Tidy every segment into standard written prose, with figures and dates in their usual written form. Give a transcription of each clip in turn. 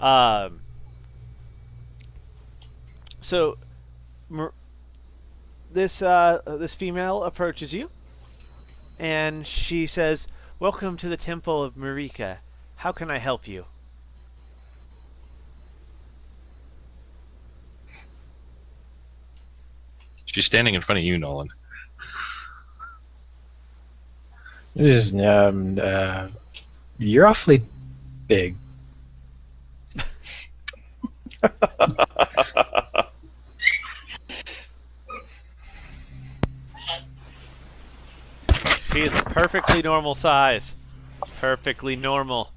Um, so this female approaches you, and she says, "Welcome to the Temple of Marika. How can I help you?" She's standing in front of you, Nolan. This is, you're awfully big. She is a perfectly normal size. Perfectly normal.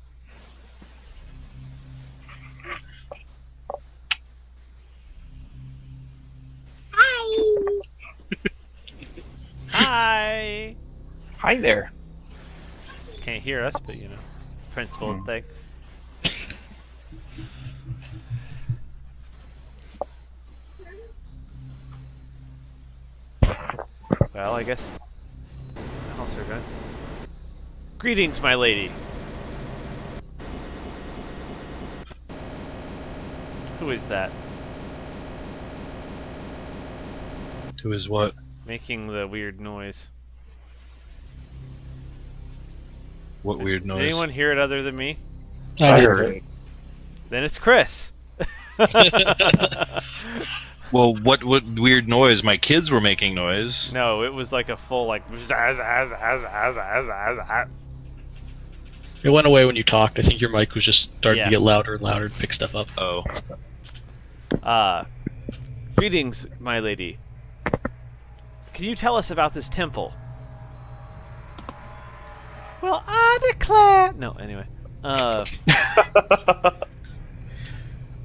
Hi. Hi there. Can't hear us, but principal thing. Well, I guess I'll serve it. Greetings, my lady. Who is that? Who is what? Making the weird noise. What weird noise? Did anyone hear it other than me? I heard it. Then it's Chris. Well, what weird noise? My kids were making noise. No, it was like a full It went away when you talked. I think your mic was just starting to get louder and louder and pick stuff up. Oh. Greetings, my lady. Can you tell us about this temple? Well, I declare... No, anyway.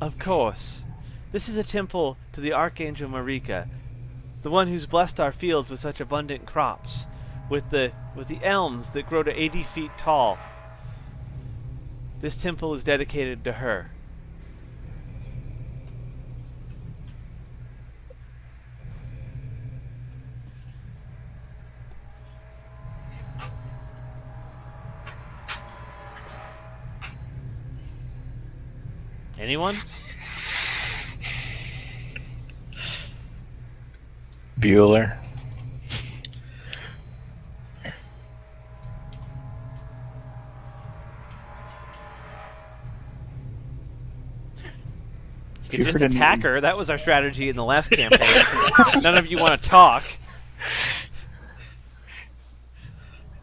Of course. This is a temple to the Archangel Marika, the one who's blessed our fields with such abundant crops, with the elms that grow to 80 feet tall. This temple is dedicated to her. Anyone? Bueller. You could just attack her. That was our strategy in the last campaign. Since none of you want to talk.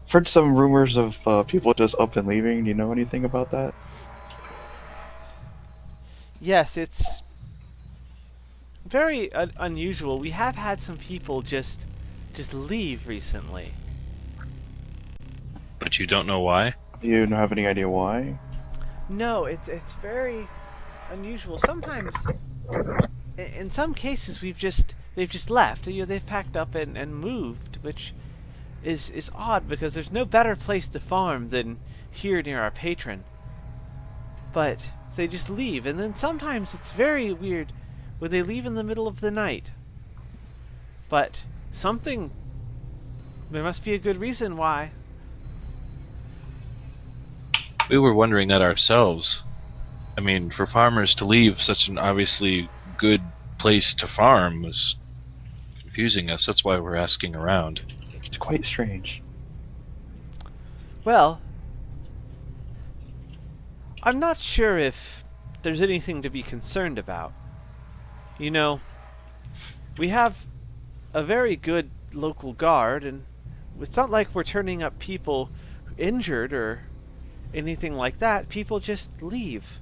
I've heard some rumors of people just up and leaving. Do you know anything about that? Yes, it's very unusual. We have had some people just leave recently. But you don't know why? Do you have any idea why? No, it's very unusual. Sometimes, in some cases, they've just left. They've packed up and moved, which is odd because there's no better place to farm than here near our patron. But they just leave, and then sometimes it's very weird when they leave in the middle of the night. But there must be a good reason why. We were wondering that ourselves. I mean, for farmers to leave such an obviously good place to farm was confusing us. That's why we're asking around. It's quite strange. Well, I'm not sure if there's anything to be concerned about. We have a very good local guard, and it's not like we're turning up people injured or anything like that. People just leave.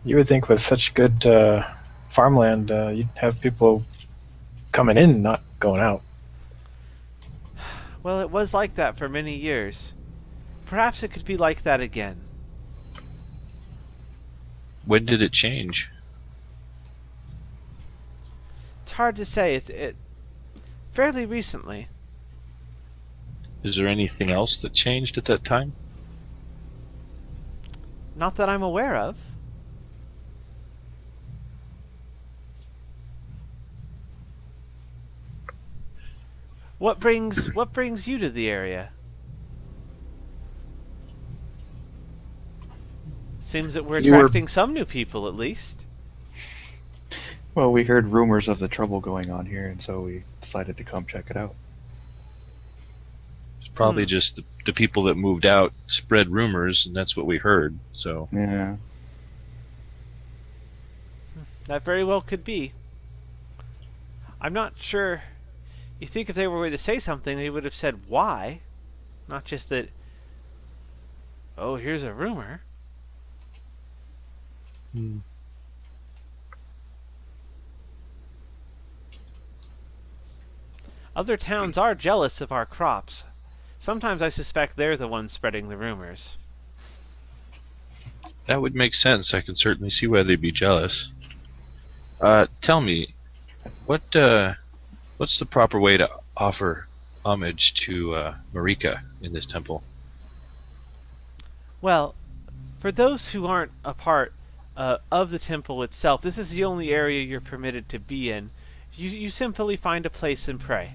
You would think with such good farmland, you'd have people coming in, not going out. Well, it was like that for many years. Perhaps it could be like that again. When did it change? It's hard to say. It fairly recently. Is there anything else that changed at that time? Not that I'm aware of. What brings you to the area? Seems that we're You were- attracting some new people, at least. Well, we heard rumors of the trouble going on here, and so we decided to come check it out. It's probably just the people that moved out spread rumors, and that's what we heard. So Yeah. That very well could be. I'm not sure. You think if they were going to say something, they would have said why, not just that. Oh, here's a rumor. Other towns are jealous of our crops. Sometimes I suspect they're the ones spreading the rumors. that would make sense. I can certainly see why they'd be jealous. Tell me, what's the proper way to offer homage to Marika in this temple? Well, for those who aren't a part of the temple itself, this is the only area you're permitted to be in. You simply find a place and pray.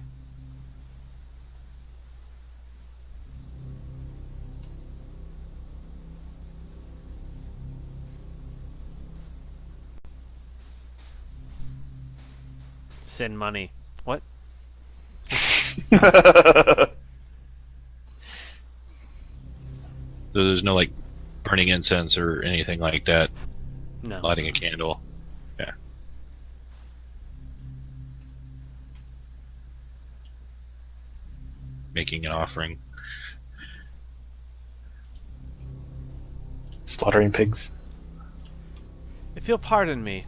Send money. What? So there's no like burning incense or anything like that, No. lighting a candle. Yeah. Making an offering. Slaughtering pigs. If you'll pardon me,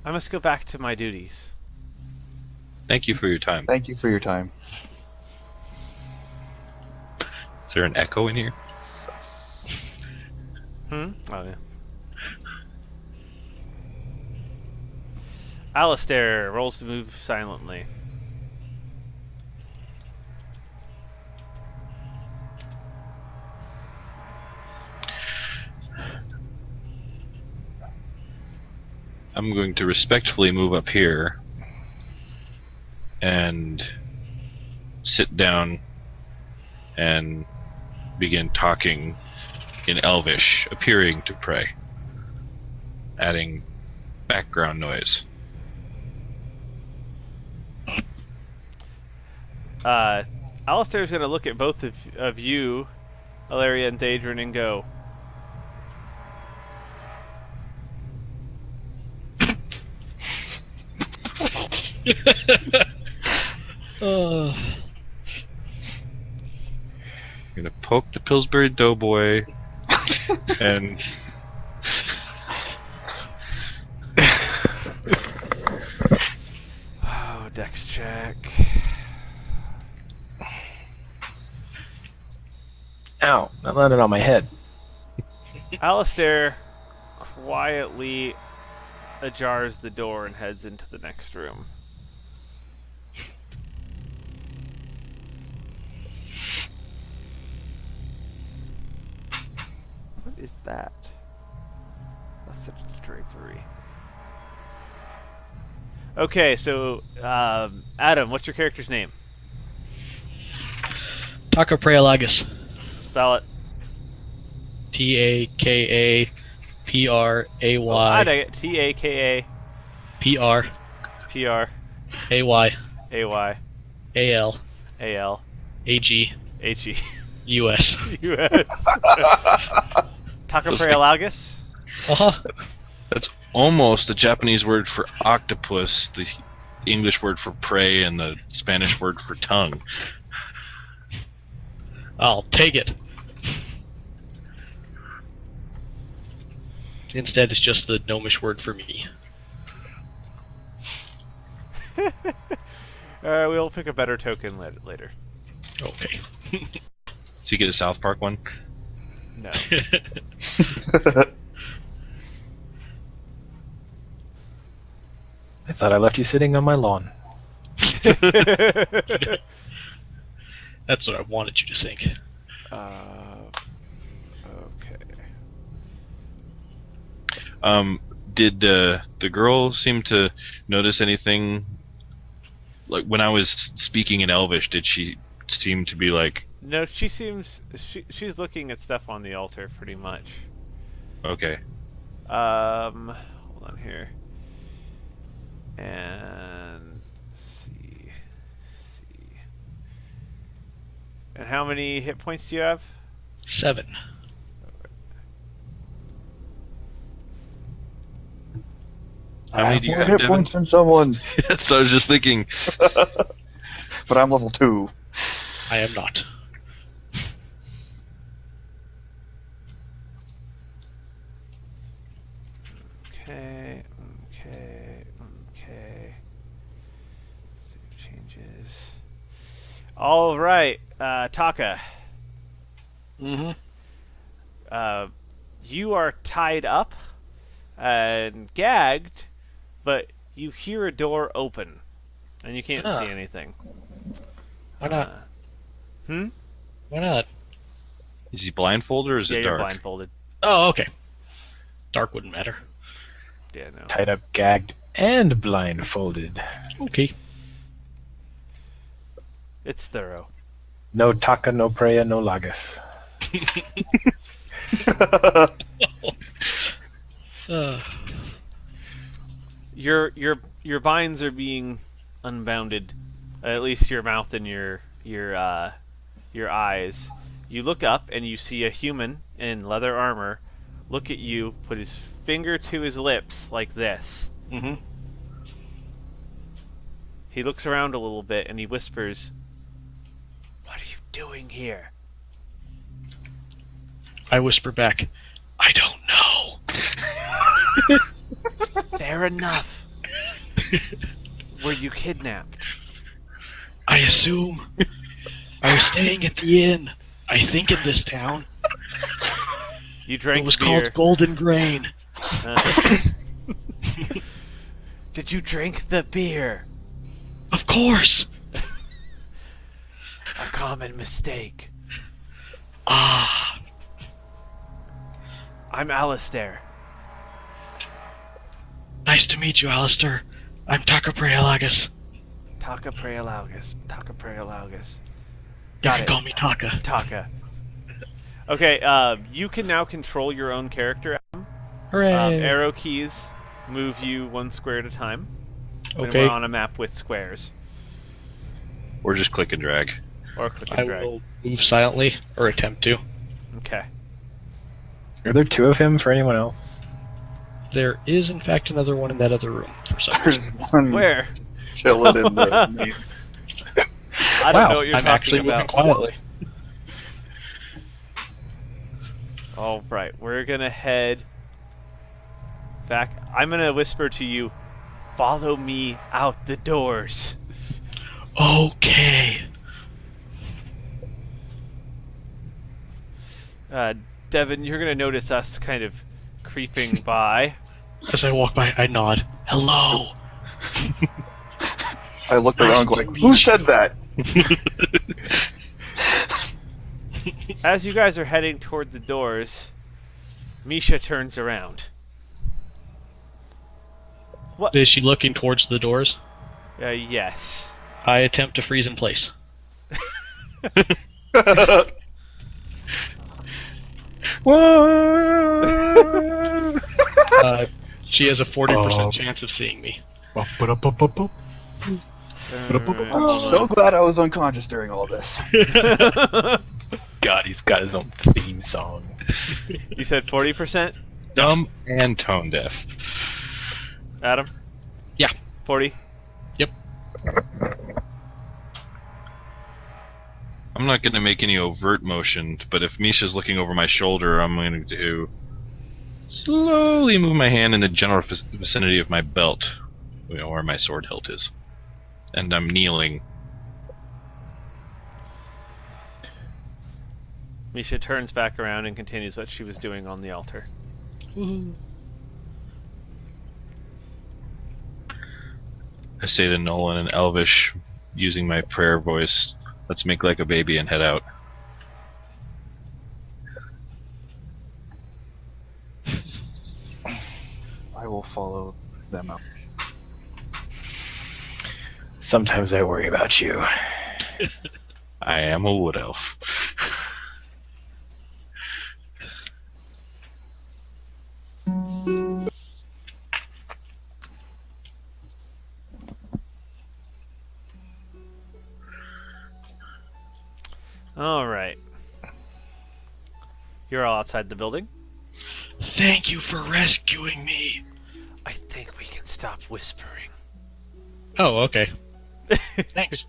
I must go back to my duties. Thank you for your time. Thank you for your time. Is there an echo in here? Oh, yeah. Alistair rolls to move silently. I'm going to respectfully move up here and sit down and begin talking in Elvish, appearing to pray, adding background noise. Alistair's going to look at both of you, Ilaria and Daedrin, and go, Oh. I'm gonna poke the Pillsbury Doughboy and oh, dex check. Ow! That landed on my head. Alistair quietly ajars the door and heads into the next room. What is that? That's such a drapery. Okay, so Adam, what's your character's name? Takaprayalagus. Spell it. Takapray. Oh, I dig it. Takapray. Al. Ag. He. US. US. Takaprayalagus? Uh-huh. that's almost the Japanese word for octopus, the English word for prey, and the Spanish word for tongue. I'll take it. Instead, it's just the gnomish word for me. We'll pick a better token later. Okay. So you get a South Park one? No. I thought I left you sitting on my lawn. That's what I wanted you to think. Okay. Did the girl seem to notice anything? Like when I was speaking in Elvish, did she seem to be like? No, she seems she's looking at stuff on the altar pretty much. Okay. Hold on here. And see. And how many hit points do you have? 7. How many do you have, hit Devin? points than someone, That's what I was just thinking. but I'm level 2. I am not. Okay. Save changes. All right, Taka. Mm-hmm. You are tied up and gagged, but you hear a door open, and you can't see anything. Why not? Hmm? Why not? Is he blindfolded or is Yeah, it you're dark? blindfolded. Oh, okay. Dark wouldn't matter. Yeah, no. Tied up, gagged, and blindfolded. Okay. It's thorough. No Taka, no Preya, no Lagus. Your binds are being unbounded, at least your mouth and your eyes. You look up and you see a human in leather armor look at you, put his finger to his lips like this. Mm-hmm. He looks around a little bit and he whispers, "What are you doing here?" I whisper back, I don't know. Fair enough. Were you kidnapped? I assume. I was staying at the inn. I think in this town. You drank It was beer. called Golden Grain. Did you drink the beer? Of course. A common mistake. Ah. I'm Alistair. Nice to meet you, Alistair. I'm Takaprayalagus. Takaprayalagus. Takaprayalagus. You Got can it. call me Taka. Taka. Okay, you can now control your own character. Hooray. Arrow keys move you one square at a time. When Okay. we're on a map with squares. Or just click and drag. Or click and I drag. will move silently, or attempt to. Okay. Are there 2 of him for anyone else? There is, in fact, another one in that other room for some reason. There's one Where? chilling in the. I don't Wow, know what you're I'm talking actually about. moving quietly. All right, we're gonna head back. I'm gonna whisper to you, "Follow me out the doors." Okay. Devin, you're gonna notice us kind of creeping by. As I walk by, I nod. Hello. I looked Nice around to going, meet "Who you." said that?" As you guys are heading toward the doors, Misha turns around. What? Is she looking towards the doors? Yes. I attempt to freeze in place. She has a 40% chance of seeing me. I'm so glad I was unconscious during all this. God, he's got his own theme song. You said 40%? Dumb and tone deaf. Adam? Yeah. 40? Yep. I'm not going to make any overt motion, but if Misha's looking over my shoulder, I'm going to slowly move my hand in the general vicinity of my belt, where my sword hilt is. And I'm kneeling. Misha turns back around and continues what she was doing on the altar. Woohoo. I say to Nolan in Elvish, using my prayer voice, "Let's make like a baby and head out." I will follow them out. Sometimes I worry about you. I am a wood elf. All right. You're all outside the building. Thank you for rescuing me. I think we can stop whispering. Oh, okay. Thanks.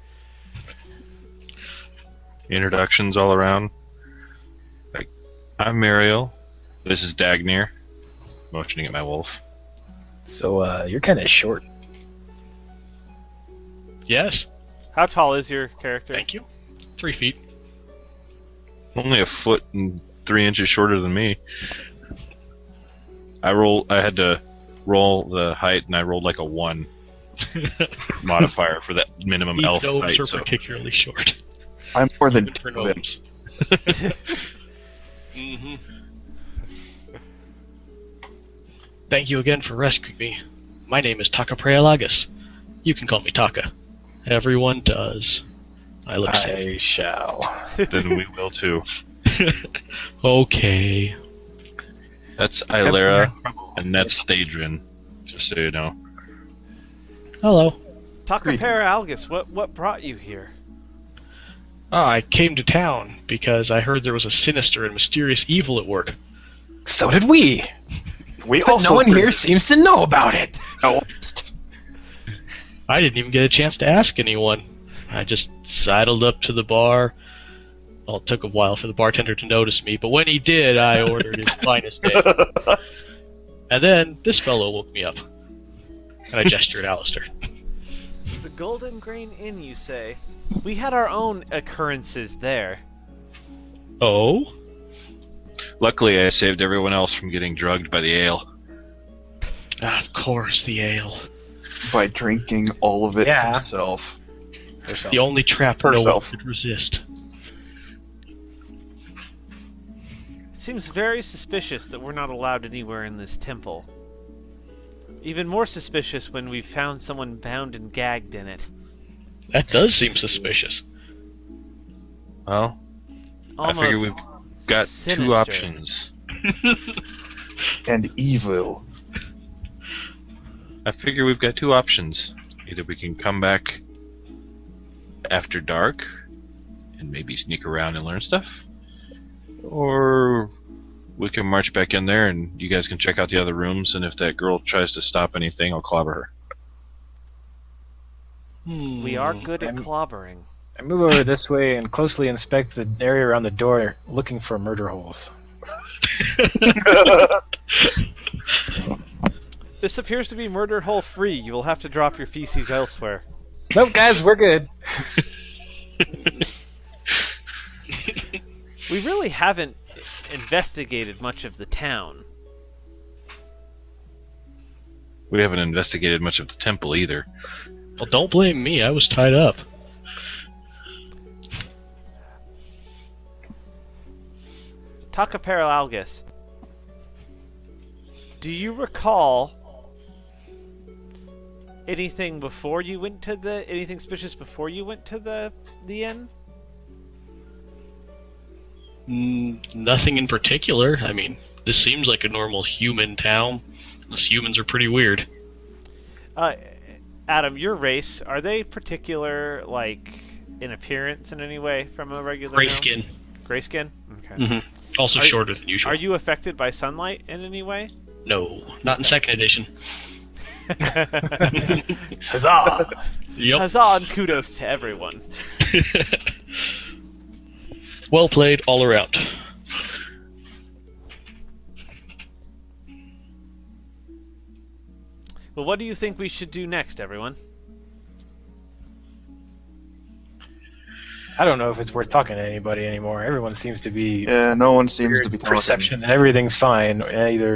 Introductions all around. Like, I'm Mariel. This is Dagnir. Motioning at my wolf. So, you're kind of short. Yes. How tall is your character? Thank you. 3 feet. Only a foot and 3 inches shorter than me. I had to roll the height, and I rolled like a 1 modifier for that minimum elf height. Gnomes are So particularly short. I'm more than For 2 of them. gnomes. Mm-hmm. Thank you again for rescuing me. My name is Takaprayalagus. You can call me Taka. Everyone does. I look safe. I shall. then we will too. Okay. That's Ilera, and that's Stadrin. Just so you know. Hello. Takaprayalagus, what brought you here? I came to town because I heard there was a sinister and mysterious evil at work. So did we. We But also no one heard- here seems to know about it. No. I didn't even get a chance to ask anyone. I just sidled up to the bar. Well, it took a while for the bartender to notice me, but when he did, I ordered his finest ale. And then this fellow woke me up. And I gestured at Alistair. The Golden Grain Inn, you say? We had our own occurrences there. Oh? Luckily, I saved everyone else from getting drugged by the ale. Of course, the ale. By drinking all of it Yeah. himself. The only trap no one Herself. could resist. It seems very suspicious that we're not allowed anywhere in this temple. Even more suspicious when we found someone bound and gagged in it. That does seem suspicious. Well, Almost I figure we've got sinister. 2 options. And evil. I figure we've got 2 options. Either we can come back after dark and maybe sneak around and learn stuff, or we can march back in there and you guys can check out the other rooms, and if that girl tries to stop anything, I'll clobber her. We are good at I'm- clobbering. I move over this way and closely inspect the area around the door, looking for murder holes. This appears to be murder hole free. You will have to drop your feces elsewhere. Nope, guys, we're good. We really haven't investigated much of the town. We haven't investigated much of the temple either. Well, don't blame me. I was tied up. Takaprayalagus, do you recall anything before you went to anything suspicious before you went to the inn? Nothing in particular. I mean, this seems like a normal human town. Unless humans are pretty weird. Adam, your race, are they particular, like, in appearance in any way from a regular Gray gnome? skin. Gray skin? Okay. Hmm. Also Are- shorter than usual. Are you affected by sunlight in any way? No, not in second edition. Huzzah! Yep. Huzzah and kudos to everyone. Well played all around. Well, what do you think we should do next, everyone? I don't know if it's worth talking to anybody anymore. Everyone seems to be Yeah, no one seems to be talking. perception that everything's fine.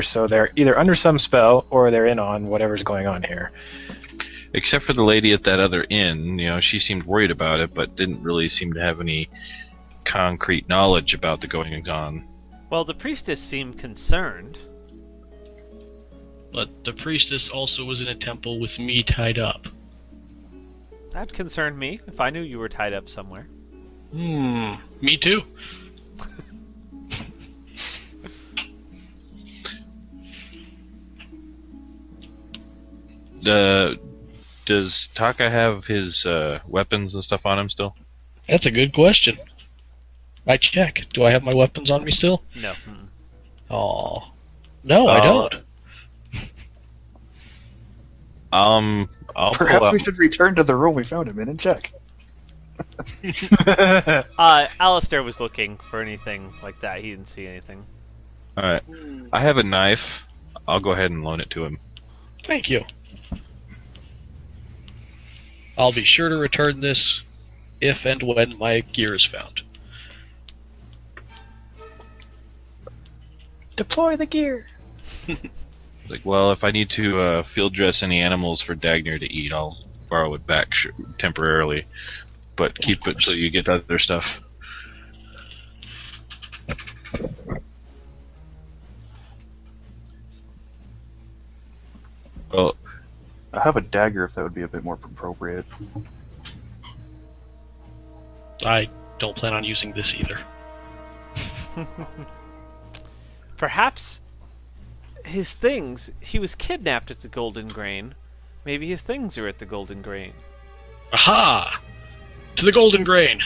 So they're either under some spell or they're in on whatever's going on here. Except for the lady at that other inn, she seemed worried about it, but didn't really seem to have any concrete knowledge about the goings on. Well, the priestess seemed concerned. But the priestess also was in a temple with me tied up. That concerned me, if I knew you were tied up somewhere. Me too. Does Taka have his weapons and stuff on him still? That's a good question. I check. Do I have my weapons on me still? No. Oh. No, I don't. I'll pull Perhaps out. we should return to the room we found him in and check. Alistair was looking for anything like that. He didn't see anything. All right. I have a knife. I'll go ahead and loan it to him. Thank you. I'll be sure to return this if and when my gear is found. Deploy the gear. Like, well, if I need to field dress any animals for Dagner to eat, I'll borrow it back temporarily. But keep it till you get other stuff. Well, I have a dagger if that would be a bit more appropriate. I don't plan on using this either. Perhaps his things. He was kidnapped at the Golden Grain. Maybe his things are at the Golden Grain. Aha! To the Golden Grain!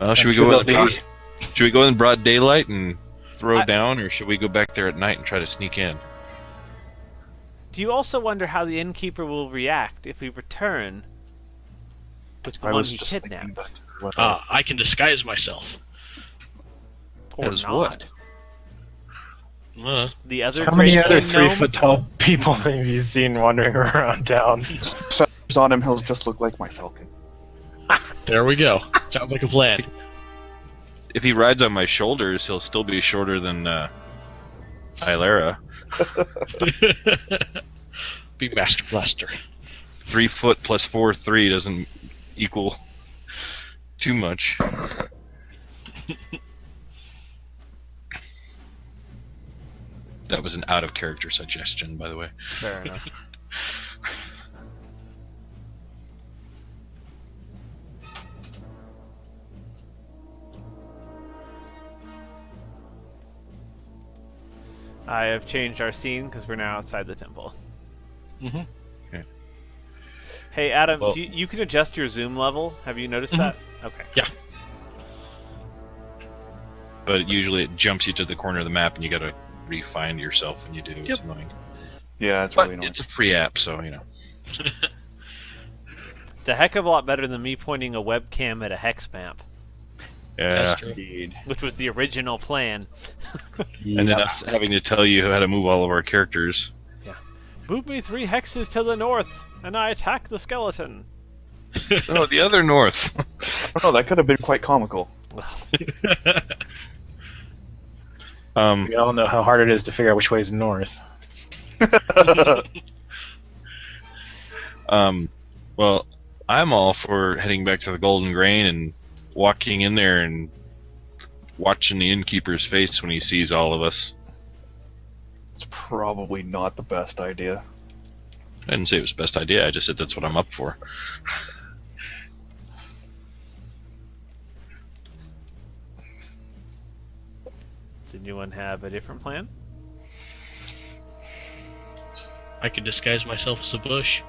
well, should we go in broad daylight and throw down, or should we go back there at night and try to sneak in? Do you also wonder how the innkeeper will react if we return with the I one was he just thinking kidnapped? that as well. I can disguise myself. Or As not. what? The other How many other gray-skinned gnome? 3-foot-tall people have you seen wandering around town? Feathers on him, he'll just look like my falcon. There we go. Sounds like a plan. If he rides on my shoulders, he'll still be shorter than Ilera. Be Master Blaster. 3 foot plus 4'3" doesn't equal too much. That was an out of character suggestion, by the way. Fair enough. I have changed our scene because we're now outside the temple. Mm-hmm. Hey, Adam, Well- you can adjust your zoom level. Have you noticed that? Okay. Yeah. But usually it jumps you to the corner of the map, and you gotta re-find yourself when you do. It's Yep. annoying. Yeah, it's But really annoying. it's a free app, so you know. It's a heck of a lot better than me pointing a webcam at a hex map, Yeah. That's true. Indeed. which was the original plan. And then us having to tell you how to move all of our characters. Move me 3 hexes to the north, and I attack the skeleton. Oh, the other north. I don't know, that could have been quite comical. We all know how hard it is to figure out which way is north. Well, I'm all for heading back to the Golden Grain and walking in there and watching the innkeeper's face when he sees all of us. It's probably not the best idea. I didn't say it was the best idea, I just said that's what I'm up for. Does anyone have a different plan? I can disguise myself as a bush.